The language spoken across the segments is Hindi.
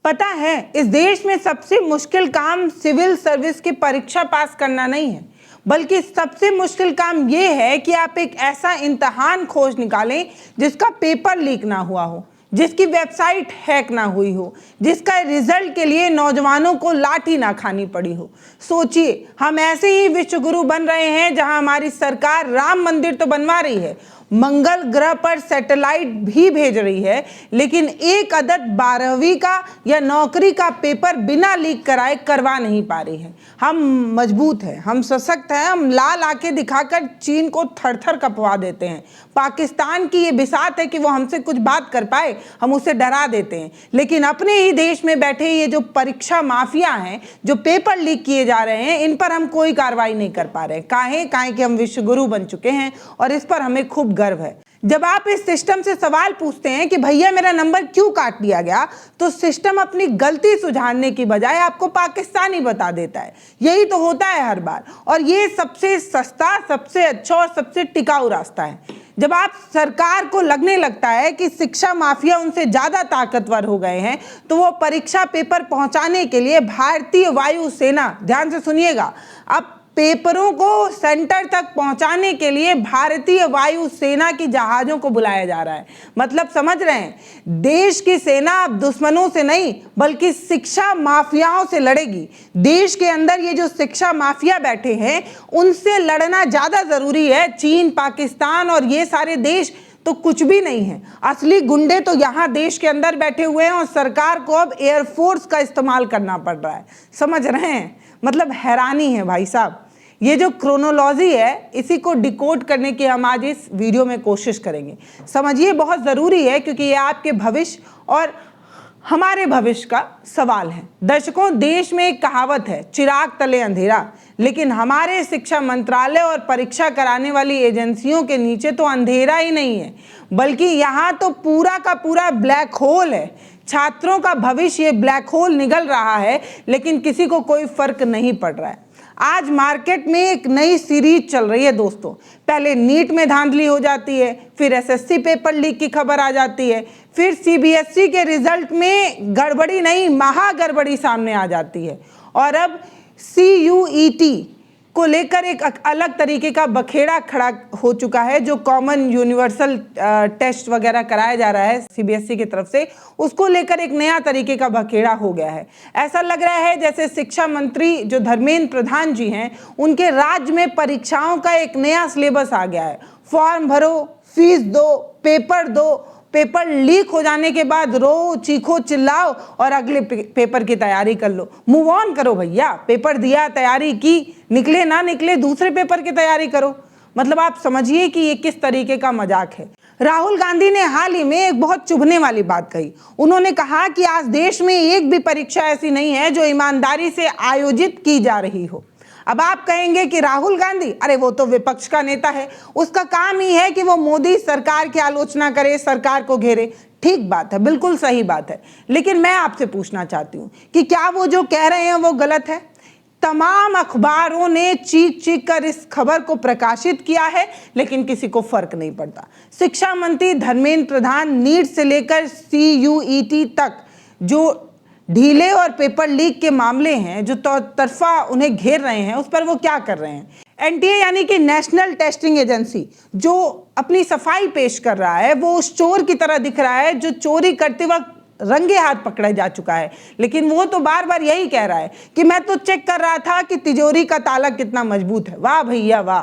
पता है, इस देश में सबसे मुश्किल काम सिविल सर्विस की परीक्षा पास करना नहीं है, बल्कि सबसे मुश्किल काम ये है कि आप एक ऐसा इम्तिहान खोज निकालें जिसका पेपर लीक ना हुआ हो, जिसकी वेबसाइट हैक ना हुई हो, जिसका रिजल्ट के लिए नौजवानों को लाठी ना खानी पड़ी हो। सोचिए, हम ऐसे ही विश्वगुरु बन रहे हैं जहां हमारी सरकार राम मंदिर तो बनवा रही है, मंगल ग्रह पर सैटेलाइट भी भेज रही है, लेकिन एक अदद 12वीं का या नौकरी का पेपर बिना लीक कराए करवा नहीं पा रही है। हम मजबूत हैं, हम सशक्त हैं, हम लाल आंखें दिखाकर चीन को थर-थर कपवा देते हैं। पाकिस्तान की ये बिसात है कि वो हमसे कुछ बात कर पाए, हम उसे डरा देते हैं। लेकिन अपने ही देश में बैठे ये जो परीक्षा माफिया हैं, जो पेपर लीक किए जा रहे हैं, इन पर हम कोई कार्रवाई नहीं कर पा रहे। काहे कि हम विश्वगुरु बन चुके हैं और इस पर हमें खूब गर्व है। जब आप इस सिस्टम से सवाल पूछते हैं कि भैया मेरा नंबर क्यों काट लिया गया, तो सिस्टम अपनी गलती सुधारने की बजाय आपको पाकिस्तानी बता देता है। यही तो होता है हर बार, और ये सबसे सस्ता, सबसे अच्छा और सबसे टिकाऊ रास्ता है। जब आप सरकार को लगने लगता है कि शिक्षा माफिया उनसे ज्यादा ताकतवर हो गए हैं, तो वो परीक्षा पेपर पहुंचाने के लिए भारतीय वायुसेना, ध्यान से सुनिएगा, अब पेपरों को सेंटर तक पहुंचाने के लिए भारतीय वायुसेना की जहाजों को बुलाया जा रहा है। मतलब समझ रहे हैं, देश की सेना अब दुश्मनों से नहीं बल्कि शिक्षा माफियाओं से लड़ेगी। देश के अंदर ये जो शिक्षा माफिया बैठे हैं, उनसे लड़ना ज्यादा जरूरी है। चीन, पाकिस्तान और ये सारे देश तो कुछ भी नहीं है। असली गुंडे तो यहाँ देश के अंदर बैठे हुए हैं और सरकार को अब एयरफोर्स का इस्तेमाल करना पड़ रहा है। समझ रहे हैं? मतलब हैरानी है भाई साहब। ये जो क्रोनोलॉजी है, इसी को डिकोड करने की हम आज इस वीडियो में कोशिश करेंगे। समझिए, बहुत ज़रूरी है, क्योंकि ये आपके भविष्य और हमारे भविष्य का सवाल है। दर्शकों, देश में एक कहावत है, चिराग तले अंधेरा, लेकिन हमारे शिक्षा मंत्रालय और परीक्षा कराने वाली एजेंसियों के नीचे तो अंधेरा ही नहीं है, बल्कि यहाँ तो पूरा का पूरा ब्लैक होल है। छात्रों का भविष्य ये ब्लैक होल निगल रहा है, लेकिन किसी को कोई फर्क नहीं पड़ रहा है। आज मार्केट में एक नई सीरीज चल रही है दोस्तों। पहले नीट में धांधली हो जाती है, फिर एसएससी पेपर लीक की खबर आ जाती है, फिर सीबीएसई के रिजल्ट में गड़बड़ी नहीं, महा गड़बड़ी सामने आ जाती है, और अब CUET को लेकर एक अलग तरीके का बखेड़ा खड़ा हो चुका है। जो कॉमन यूनिवर्सल टेस्ट वगैरह कराया जा रहा है सीबीएसई की तरफ से, उसको लेकर एक नया तरीके का बखेड़ा हो गया है। ऐसा लग रहा है जैसे शिक्षा मंत्री जो धर्मेंद्र प्रधान जी हैं, उनके राज्य में परीक्षाओं का एक नया सिलेबस आ गया है। फॉर्म भरो, फीस दो, पेपर दो, पेपर लीक हो जाने के बाद रो, चीखो, चिल्लाओ और अगले पेपर की तैयारी कर लो। मूव ऑन करो भैया, पेपर दिया, तैयारी की, निकले ना निकले, दूसरे पेपर की तैयारी करो। मतलब आप समझिए कि ये किस तरीके का मजाक है। राहुल गांधी ने हाल ही में एक बहुत चुभने वाली बात कही। उन्होंने कहा कि आज देश में एक भी परीक्षा ऐसी नहीं है जो ईमानदारी से आयोजित की जा रही हो। अब आप कहेंगे कि राहुल गांधी, अरे वो तो विपक्ष का नेता है, उसका काम ही है कि वो मोदी सरकार की आलोचना करे, सरकार को घेरे। ठीक बात है, बिल्कुल सही बात है, लेकिन मैं आपसे पूछना चाहती हूँ कि क्या वो जो कह रहे हैं वो गलत है? तमाम अखबारों ने चीख चीख कर इस खबर को प्रकाशित किया है, लेकिन किसी को फर्क नहीं पड़ता। शिक्षा मंत्री धर्मेंद्र प्रधान नीट से लेकर CUET तक जो ढीले और पेपर लीक के मामले हैं, जो तरफा उन्हें घेर रहे हैं, उस पर वो क्या कर रहे हैं? NTA यानी कि नेशनल टेस्टिंग एजेंसी जो अपनी सफाई पेश कर रहा है, वो उस चोर की तरह दिख रहा है जो चोरी करते वक्त रंगे हाथ पकड़ा जा चुका है। लेकिन वो तो बार बार यही कह रहा है कि मैं तो चेक कर रहा था कि तिजोरी का ताला कितना मजबूत है। वाह भैया वाह,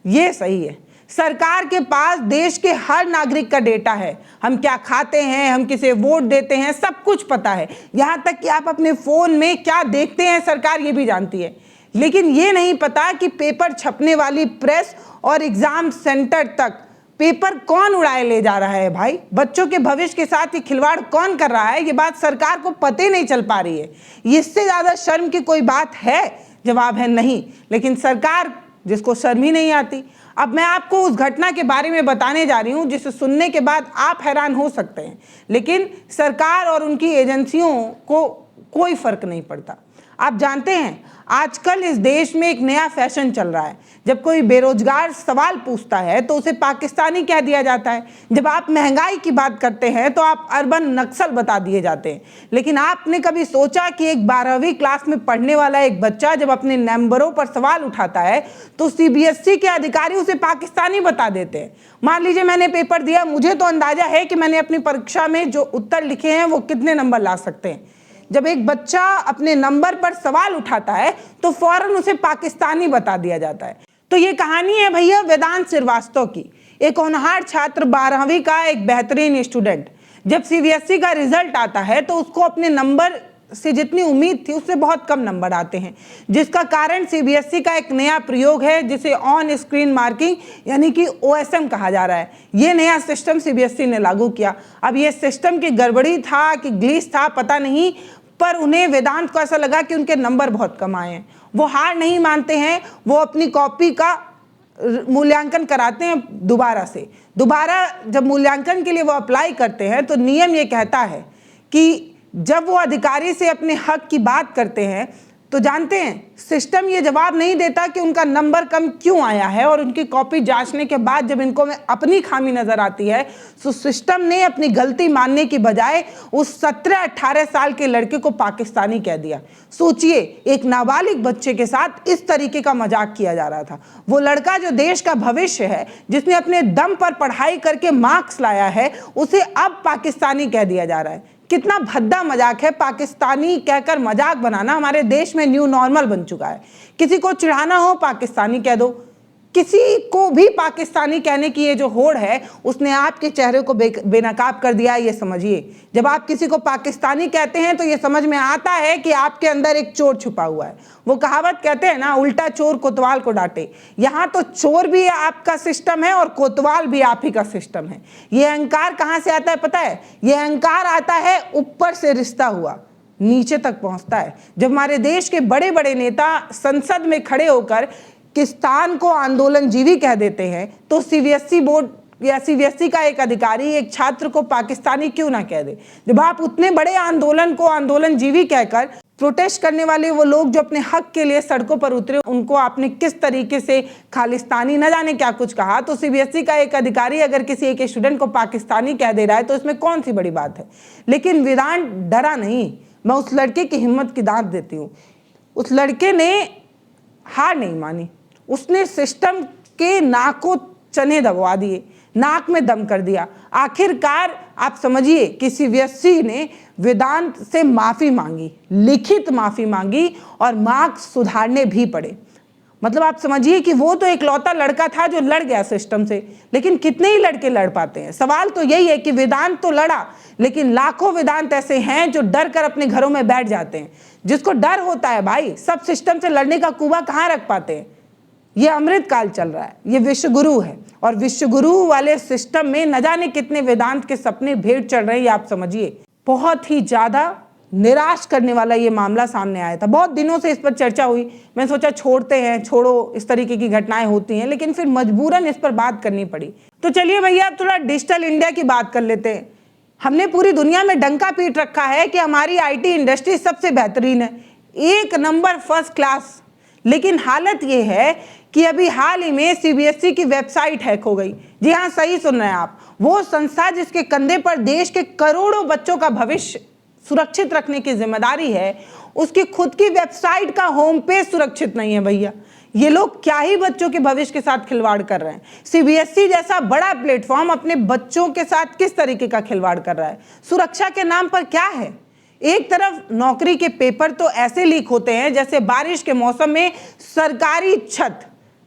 ये सही है। सरकार के पास देश के हर नागरिक का डेटा है। हम क्या खाते हैं, हम किसे वोट देते हैं, सब कुछ पता है। यहाँ तक कि आप अपने फोन में क्या देखते हैं, सरकार ये भी जानती है। लेकिन ये नहीं पता कि पेपर छपने वाली प्रेस और एग्जाम सेंटर तक पेपर कौन उड़ाए ले जा रहा है। भाई, बच्चों के भविष्य के साथ ये खिलवाड़ कौन कर रहा है, ये बात सरकार को पता ही नहीं चल पा रही है। इससे ज्यादा शर्म की कोई बात है? जवाब है नहीं। लेकिन सरकार जिसको शर्म ही नहीं आती। अब मैं आपको उस घटना के बारे में बताने जा रही हूं जिसे सुनने के बाद आप हैरान हो सकते हैं, लेकिन सरकार और उनकी एजेंसियों को कोई फर्क नहीं पड़ता। आप जानते हैं आजकल इस देश में एक नया फैशन चल रहा है। जब कोई बेरोजगार सवाल पूछता है तो उसे पाकिस्तानी कह दिया जाता है। जब आप महंगाई की बात करते हैं तो आप अर्बन नक्सल बता दिए जाते हैं। लेकिन आपने कभी सोचा कि एक 12वीं क्लास में पढ़ने वाला एक बच्चा जब अपने नंबरों पर सवाल उठाता है तो सीबीएसई के अधिकारी उसे पाकिस्तानी बता देते हैं। मान लीजिए मैंने पेपर दिया, मुझे तो अंदाजा है कि मैंने अपनी परीक्षा में जो उत्तर लिखे हैं वो कितने नंबर ला सकते हैं। जब एक बच्चा अपने नंबर पर सवाल उठाता है तो फौरन उसे पाकिस्तानी बता दिया जाता है। तो ये कहानी है भैया वेदांत श्रीवास्तव की, एक होनहार छात्र, 12वीं का एक बेहतरीन स्टूडेंट। जब सीबीएसई का रिजल्ट आता है तो उसको अपने नंबर से जितनी उम्मीद थी उससे बहुत कम नंबर आते हैं, जिसका कारण सीबीएसई का एक नया प्रयोग है जिसे ऑन स्क्रीन मार्किंग यानी कि ओएसएम कहा जा रहा है। ये नया सिस्टम सीबीएसई ने लागू किया। अब ये सिस्टम की गड़बड़ी था कि ग्लिच था पता नहीं, पर उन्हें वेदांत को ऐसा लगा कि उनके नंबर बहुत कम आए हैं। वो हार नहीं मानते हैं, वो अपनी कॉपी का मूल्यांकन कराते हैं दोबारा जब मूल्यांकन के लिए वो अप्लाई करते हैं तो नियम ये कहता है कि जब वो अधिकारी से अपने हक की बात करते हैं तो जानते हैं सिस्टम ये जवाब नहीं देता कि उनका नंबर कम क्यों आया है, और उनकी कॉपी जांचने के बाद जब इनको में अपनी खामी नजर आती है तो सिस्टम ने अपनी गलती मानने की बजाय उस 17-18 साल के लड़के को पाकिस्तानी कह दिया। सोचिए, एक नाबालिग बच्चे के साथ इस तरीके का मजाक किया जा रहा था। वो लड़का जो देश का भविष्य है, जिसने अपने दम पर पढ़ाई करके मार्क्स लाया है, उसे अब पाकिस्तानी कह दिया जा रहा है। कितना भद्दा मजाक है। पाकिस्तानी कहकर मजाक बनाना हमारे देश में न्यू नॉर्मल बन चुका है। किसी को चिढ़ाना हो पाकिस्तानी कह दो। किसी को भी पाकिस्तानी कहने की ये जो होड़ है उसने आपके चेहरे को बेनकाब कर दिया है, ये समझिए। जब आप किसी को पाकिस्तानी कहते हैं तो ये समझ में आता है कि आपके अंदर एक चोर छुपा हुआ है। वो कहावत कहते हैं ना, उल्टा चोर कोतवाल को डांटे। यहाँ तो चोर भी आपका सिस्टम है और कोतवाल भी आप ही का सिस्टम है। ये अहंकार कहाँ से आता है पता है? ये अहंकार आता है ऊपर से रिश्ता हुआ, नीचे तक पहुँचता है। जब हमारे देश के बड़े बड़े नेता संसद में खड़े होकर किस्तान को आंदोलनजीवी कह देते हैं तो सीबीएसई बोर्ड या सीबीएसई का एक अधिकारी एक छात्र को पाकिस्तानी क्यों ना कह दे? जब आप उतने बड़े आंदोलन को आंदोलनजीवी कहकर प्रोटेस्ट करने वाले वो लोग जो अपने हक के लिए सड़कों पर उतरे, उनको आपने किस तरीके से खालिस्तानी न जाने क्या कुछ कहा, तो सीबीएसई का एक अधिकारी अगर किसी एक स्टूडेंट को पाकिस्तानी कह दे रहा है तो इसमें कौन सी बड़ी बात है। लेकिन वेदांत डरा नहीं। मैं उस लड़के की हिम्मत की दाद देती हूँ। उस लड़के ने हार नहीं मानी। उसने सिस्टम के नाक को चने दबवा दिए, नाक में दम कर दिया। आखिरकार आप समझिए कि सीबीएसई ने वेदांत से माफ़ी मांगी, लिखित माफ़ी मांगी, और मार्क्स सुधारने भी पड़े। मतलब आप समझिए कि वो तो एक लौता लड़का था जो लड़ गया सिस्टम से, लेकिन कितने ही लड़के लड़ पाते हैं? सवाल तो यही है कि वेदांत तो लड़ा, लेकिन लाखों वेदांत ऐसे हैं जो डर कर अपने घरों में बैठ जाते हैं। जिसको डर होता है भाई, सब सिस्टम से लड़ने का कुबा कहाँ रख पाते हैं। ये अमृत काल चल रहा है, ये विश्वगुरु है, और विश्वगुरु वाले सिस्टम में न जाने कितने वेदांत के सपने भेंट चढ़ रहे हैं। ये आप समझिए। बहुत ही ज्यादा निराश करने वाला ये मामला सामने आया था। बहुत दिनों से इस पर चर्चा हुई। मैं सोचा छोड़ो, इस तरीके की घटनाएं होती हैं, लेकिन फिर मजबूरन इस पर बात करनी पड़ी। तो चलिए भैया, अब थोड़ा डिजिटल इंडिया की बात कर लेते हैं। हमने पूरी दुनिया में डंका पीट रखा है कि हमारी आईटी इंडस्ट्री सबसे बेहतरीन है, एक नंबर फर्स्ट क्लास। लेकिन हालत ये है कि अभी हाल ही में सीबीएसई की वेबसाइट हैक हो गई। जी हाँ, सही सुन रहे हैं आप। वो संस्था जिसके कंधे पर देश के करोड़ों बच्चों का भविष्य सुरक्षित रखने की जिम्मेदारी है, उसकी खुद की वेबसाइट का होम पेज सुरक्षित नहीं है भैया। ये लोग क्या ही बच्चों के भविष्य के साथ खिलवाड़ कर रहे हैं। सीबीएसई जैसा बड़ा प्लेटफॉर्म अपने बच्चों के साथ किस तरीके का खिलवाड़ कर रहा है? सुरक्षा के नाम पर क्या है? एक तरफ नौकरी के पेपर तो ऐसे लीक होते हैं जैसे बारिश के मौसम में सरकारी छत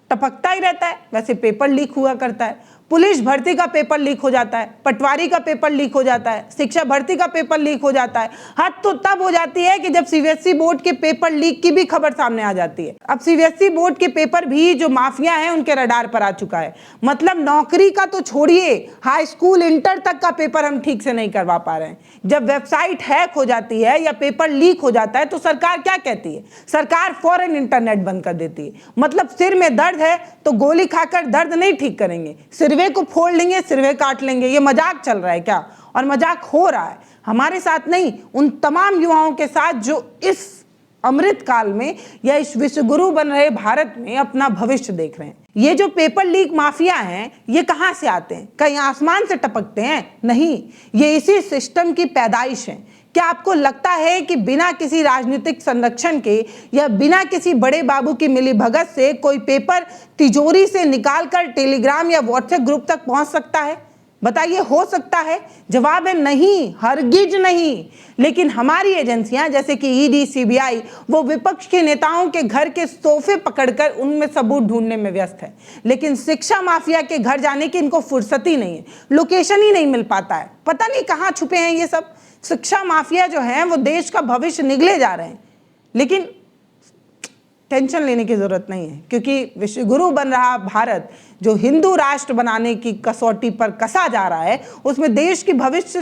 टपकता ही रहता है, वैसे पेपर लीक हुआ करता है। पुलिस भर्ती का पेपर लीक हो जाता है, पटवारी का पेपर लीक हो जाता है, शिक्षा भर्ती का पेपर लीक हो जाता है। हद तो तब हो जाती है कि जब सीबीएसई बोर्ड के पेपर लीक की भी खबर सामने आ जाती है। अब सीबीएसई बोर्ड के पेपर भी जो माफिया हैं उनके रडार पर आ चुका है। मतलब नौकरी का तो छोड़िए, हाई स्कूल इंटर तक का पेपर हम ठीक से नहीं करवा पा रहे हैं। जब वेबसाइट हैक हो जाती है या पेपर लीक हो जाता है तो सरकार क्या कहती है? सरकार फौरन इंटरनेट बंद कर देती है। मतलब सिर में दर्द है तो गोली खाकर दर्द नहीं ठीक करेंगे, सिरवे को फोड़ लेंगे, सिरवे काट लेंगे। ये मजाक चल रहा है क्या? और मजाक हो रहा है हमारे साथ नहीं, उन तमाम युवाओं के साथ जो इस अमृत काल में या इस विश्वगुरु बन रहे भारत में अपना भविष्य देख रहे हैं। ये जो पेपर लीक माफिया हैं, ये कहाँ से आते हैं? कहीं आसमान से टपकते हैं? नहीं, ये इसी सिस्टम की पैदाइश है। क्या आपको लगता है कि बिना किसी राजनीतिक संरक्षण के या बिना किसी बड़े बाबू की मिलीभगत से कोई पेपर तिजोरी से निकालकर टेलीग्राम या व्हाट्सएप ग्रुप तक पहुंच सकता है? बताइए, हो सकता है? जवाब है नहीं, हरगिज नहीं। लेकिन हमारी एजेंसियां जैसे कि ईडी, सीबीआई वो विपक्ष के नेताओं के घर के सोफे पकड़कर उनमें सबूत ढूंढने में व्यस्त है, लेकिन शिक्षा माफिया के घर जाने की इनको फुर्सत ही नहीं है, लोकेशन ही नहीं मिल पाता है। पता नहीं कहाँ छुपे हैं ये सब शिक्षा माफिया जो हैं, वो देश का भविष्य निगले जा रहे हैं। लेकिन टेंशन लेने की जरूरत नहीं है, क्योंकि विश्वगुरु बन रहा भारत जो हिंदू राष्ट्र बनाने की कसौटी पर कसा जा रहा है, उसमें देश की भविष्य,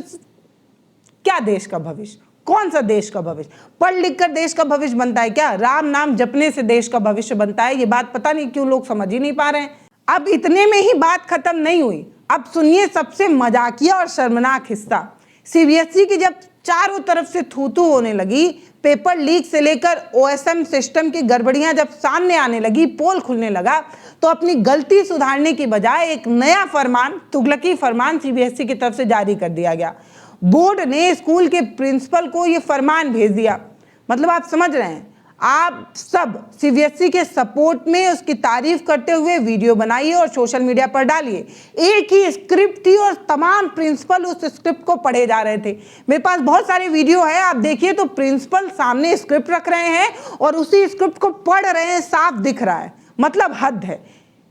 क्या देश का भविष्य, कौन सा देश का भविष्य? पढ़ लिख कर देश का भविष्य बनता है क्या? राम नाम जपने से देश का भविष्य बनता है? ये बात पता नहीं क्यों लोग समझ ही नहीं पा रहे हैं। अब इतने में ही बात खत्म नहीं हुई। अब सुनिए सबसे मजाकिया और शर्मनाक हिस्सा। सीबीएसई की जब चारों तरफ से थू-थू होने लगी, पेपर लीक से लेकर ओएसएम सिस्टम की गड़बड़ियां जब सामने आने लगी, पोल खुलने लगा, तो अपनी गलती सुधारने की बजाय एक नया फरमान, तुगलकी फरमान सीबीएसई की तरफ से जारी कर दिया गया। बोर्ड ने स्कूल के प्रिंसिपल को यह फरमान भेज दिया। मतलब आप समझ रहे हैं, आप सब सीबीएसई के सपोर्ट में उसकी तारीफ करते हुए वीडियो बनाइए और सोशल मीडिया पर डालिए। एक ही स्क्रिप्ट थी और तमाम प्रिंसिपल उस स्क्रिप्ट को पढ़े जा रहे थे। मेरे पास बहुत सारे वीडियो है, आप देखिए तो प्रिंसिपल सामने स्क्रिप्ट रख रहे हैं और उसी स्क्रिप्ट को पढ़ रहे हैं, साफ दिख रहा है। मतलब हद है।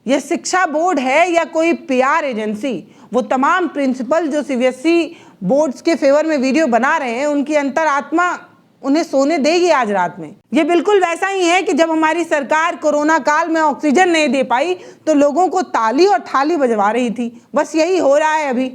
यह शिक्षा बोर्ड है या कोई पीआर एजेंसी? वो तमाम प्रिंसिपल जो सीबीएसई बोर्ड्स के फेवर में वीडियो बना रहे हैं, उनकी अंतरात्मा उन्हें सोने देगी आज रात में। ये बिल्कुल वैसा ही है कि जब हमारी सरकार कोरोना काल में ऑक्सीजन नहीं दे पाई तो लोगों को ताली और थाली बजवा रही थी। बस यही हो रहा है अभी।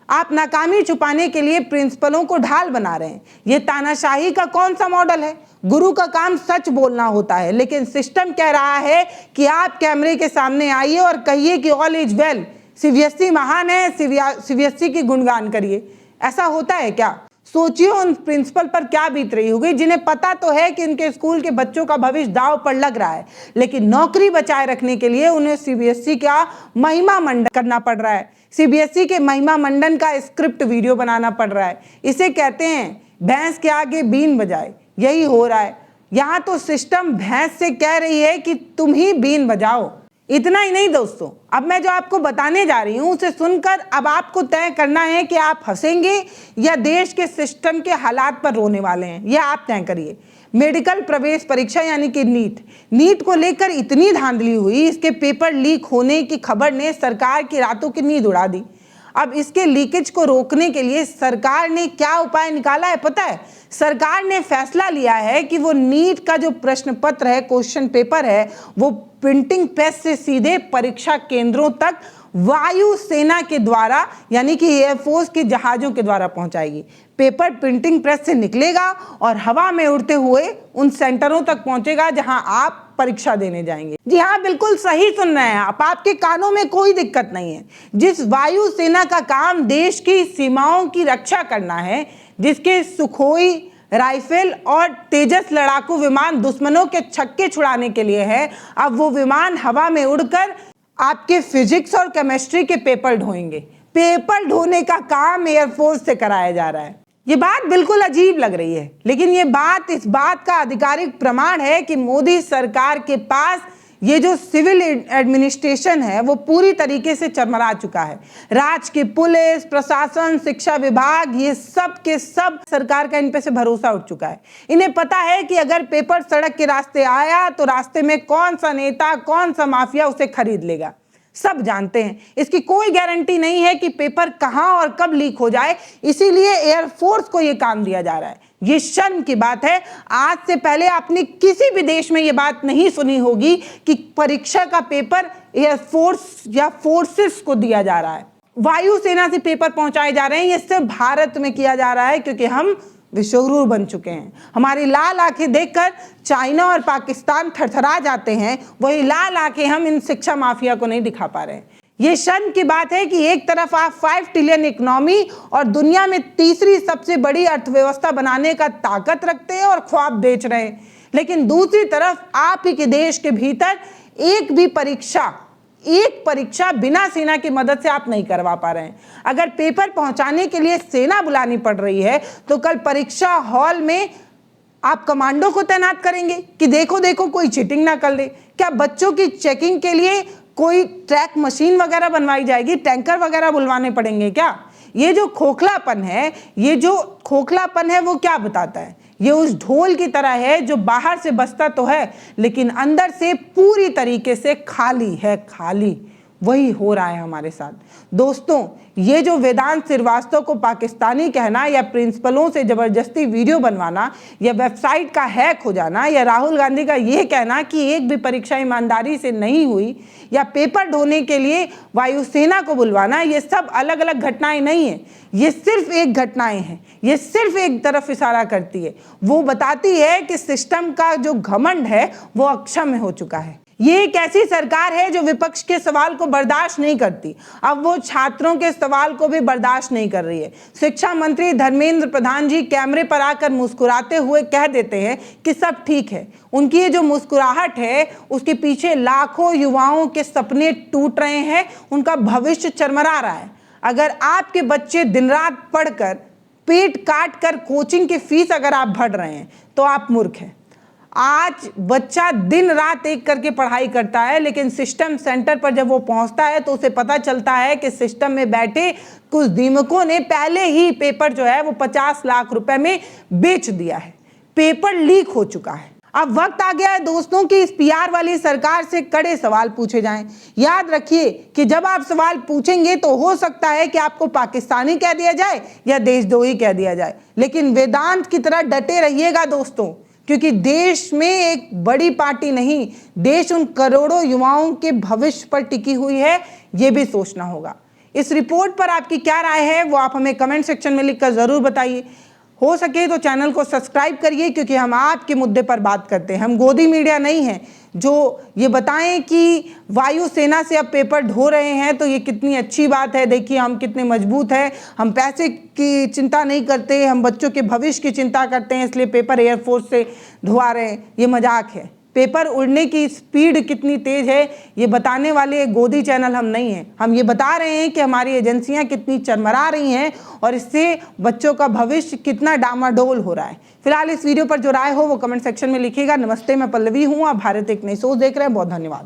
आप नाकामी छुपाने के लिए प्रिंसिपलों को ढाल बना रहे हैं। ये तानाशाही का कौन सा मॉडल है? गुरु का काम सच बोलना होता है, लेकिन सिस्टम कह रहा है कि आप कैमरे के सामने आइए और कहिए कि ऑल इज वेल, सीबीएसई महान है, सीबीएसई की गुणगान करिए। ऐसा होता है क्या? सोचिए उन प्रिंसिपल पर क्या बीत रही होगी, जिन्हें पता तो है कि उनके स्कूल के बच्चों का भविष्य दांव पर लग रहा है, लेकिन नौकरी बचाए रखने के लिए उन्हें सीबीएसई का महिमा मंडन करना पड़ रहा है। सीबीएसई के महिमा मंडन का स्क्रिप्ट वीडियो बनाना पड़ रहा है। इसे कहते हैं भैंस के आगे बीन बजाए। यही हो रहा है यहाँ तो। सिस्टम भैंस से कह रही है कि तुम ही बीन बजाओ। इतना ही नहीं दोस्तों, अब मैं जो आपको बताने जा रही हूं उसे सुनकर अब आपको तय करना है कि आप हंसेंगे या देश के सिस्टम के हालात पर रोने वाले हैं। यह आप तय करिए। मेडिकल प्रवेश परीक्षा यानी कि नीट को लेकर इतनी धांधली हुई, इसके पेपर लीक होने की खबर ने सरकार की रातों की नींद उड़ा दी। अब इसके लीकेज को रोकने के लिए सरकार ने क्या उपाय निकाला है पता है? सरकार ने फैसला लिया है कि वो नीट का जो प्रश्न पत्र है, क्वेश्चन पेपर है, वो प्रिंटिंग प्रेस से सीधे परीक्षा केंद्रों तक वायुसेना के द्वारा यानी कि एयरफोर्स के जहाजों के द्वारा पहुंचाएगी। पेपर प्रिंटिंग प्रेस से निकलेगा और हवा में उड़ते हुए उन सेंटरों तक पहुंचेगा जहां आप परीक्षा देने जाएंगे। जी हाँ, बिल्कुल सही सुन रहे हैं आप। आपके कानों में कोई दिक्कत नहीं है। जिस वायुसेना का काम देश की सीमाओं की रक्षा करना है, जिसके सुखोई राइफल और तेजस लड़ाकू विमान दुश्मनों के छक्के छुड़ाने के लिए है, अब वो विमान हवा में उड़कर आपके फिजिक्स और केमिस्ट्री के पेपर ढोएंगे। पेपर ढोने का काम एयरफोर्स से कराया जा रहा है। ये बात बिल्कुल अजीब लग रही है, लेकिन ये बात इस बात का आधिकारिक प्रमाण है कि मोदी सरकार के पास ये जो सिविल एडमिनिस्ट्रेशन है वो पूरी तरीके से चरमरा चुका है। राज्य की पुलिस, प्रशासन, शिक्षा विभाग, ये सब के सब सरकार का इन पे से भरोसा उठ चुका है। इन्हें पता है कि अगर पेपर सड़क के रास्ते आया तो रास्ते में कौन सा नेता, कौन सा माफिया उसे खरीद लेगा। सब जानते हैं। इसकी कोई गारंटी नहीं है कि पेपर कहां और कब लीक हो जाए, इसीलिए एयरफोर्स को यह काम दिया जा रहा है। ये शर्म की बात है। आज से पहले आपने किसी भी देश में ये बात नहीं सुनी होगी कि परीक्षा का पेपर एयरफोर्स या फोर्सेस को दिया जा रहा है, वायुसेना से पेपर पहुंचाए जा रहे हैं। ये सिर्फ भारत में किया जा रहा है क्योंकि हम विश्वगुरु बन चुके हैं। हमारी लाल आंखें देखकर चाइना और पाकिस्तान थरथरा जाते हैं, वही लाल आंखें हम इन शिक्षा माफिया को नहीं दिखा पा रहे हैं। ये शर्म की बात है कि एक तरफ आप 5 ट्रिलियन इकोनॉमी और दुनिया में तीसरी सबसे बड़ी अर्थव्यवस्था बनाने का ताकत रखते हैं और ख्वाब बेच रहे हैं, लेकिन दूसरी तरफ आप ही के देश के भीतर एक परीक्षा बिना सेना की मदद से आप नहीं करवा पा रहे हैं। अगर पेपर पहुंचाने के लिए सेना बुलानी पड़ रही है तो कल परीक्षा हॉल में आप कमांडो को तैनात करेंगे कि देखो देखो कोई चीटिंग ना कर ले। क्या बच्चों की चेकिंग के लिए कोई ट्रैक मशीन वगैरह बनवाई जाएगी, टैंकर वगैरह बुलवाने पड़ेंगे क्या? ये जो खोखलापन है वो क्या बताता है? ये उस ढोल की तरह है जो बाहर से बजता तो है लेकिन अंदर से पूरी तरीके से खाली है, खाली। वही हो रहा है हमारे साथ। दोस्तों, ये जो वेदांत श्रीवास्तव को पाकिस्तानी कहना या प्रिंसिपलों से जबरदस्ती वीडियो बनवाना या वेबसाइट का हैक हो जाना या राहुल गांधी का ये कहना कि एक भी परीक्षा ईमानदारी से नहीं हुई या पेपर ढोने के लिए वायुसेना को बुलवाना, ये सब अलग अलग घटनाएं नहीं है। ये सिर्फ एक घटनाएं हैं। ये सिर्फ एक तरफ इशारा करती है। वो बताती है कि सिस्टम का जो घमंड है वो अक्षम्य हो चुका है। ये एक ऐसी सरकार है जो विपक्ष के सवाल को बर्दाश्त नहीं करती। अब वो छात्रों के सवाल को भी बर्दाश्त नहीं कर रही है। शिक्षा मंत्री धर्मेंद्र प्रधान जी कैमरे पर आकर मुस्कुराते हुए कह देते हैं कि सब ठीक है। उनकी ये जो मुस्कुराहट है उसके पीछे लाखों युवाओं के सपने टूट रहे हैं, उनका भविष्य चरमरा रहा है। अगर आपके बच्चे दिन रात पढ़कर पेट काट कर कोचिंग की फीस अगर आप भर रहे हैं तो आप मूर्ख हैं। आज बच्चा दिन रात एक करके पढ़ाई करता है लेकिन सिस्टम सेंटर पर जब वो पहुंचता है तो उसे पता चलता है कि सिस्टम में बैठे कुछ दीमकों ने पहले ही पेपर जो है वो 50 लाख रुपए में बेच दिया है। पेपर लीक हो चुका है। अब वक्त आ गया है दोस्तों कि इस पीआर वाली सरकार से कड़े सवाल पूछे जाएं। याद रखिए कि जब आप सवाल पूछेंगे तो हो सकता है कि आपको पाकिस्तानी कह दिया जाए या देशद्रोही कह दिया जाए, लेकिन वेदांत की तरह डटे रहिएगा दोस्तों, क्योंकि देश में एक बड़ी पार्टी नहीं, देश उन करोड़ों युवाओं के भविष्य पर टिकी हुई है, ये भी सोचना होगा। इस रिपोर्ट पर आपकी क्या राय है वो आप हमें कमेंट सेक्शन में लिखकर ज़रूर बताइए। हो सके तो चैनल को सब्सक्राइब करिए, क्योंकि हम आपके मुद्दे पर बात करते हैं। हम गोदी मीडिया नहीं हैं जो ये बताएं कि वायुसेना से अब पेपर ढो रहे हैं तो ये कितनी अच्छी बात है, देखिए हम कितने मजबूत हैं, हम पैसे की चिंता नहीं करते, हम बच्चों के भविष्य की चिंता करते हैं इसलिए पेपर एयरफोर्स से ढुआ रहे हैं। ये मजाक है। पेपर उड़ने की स्पीड कितनी तेज है ये बताने वाले गोदी चैनल हम नहीं हैं। हम ये बता रहे हैं कि हमारी एजेंसियां कितनी चरमरा रही हैं और इससे बच्चों का भविष्य कितना डामाडोल हो रहा है। फिलहाल इस वीडियो पर जो राय हो वो कमेंट सेक्शन में लिखिएगा। नमस्ते, मैं पल्लवी हूँ। आप भारत एक नई सोच देख रहे हैं। बहुत धन्यवाद।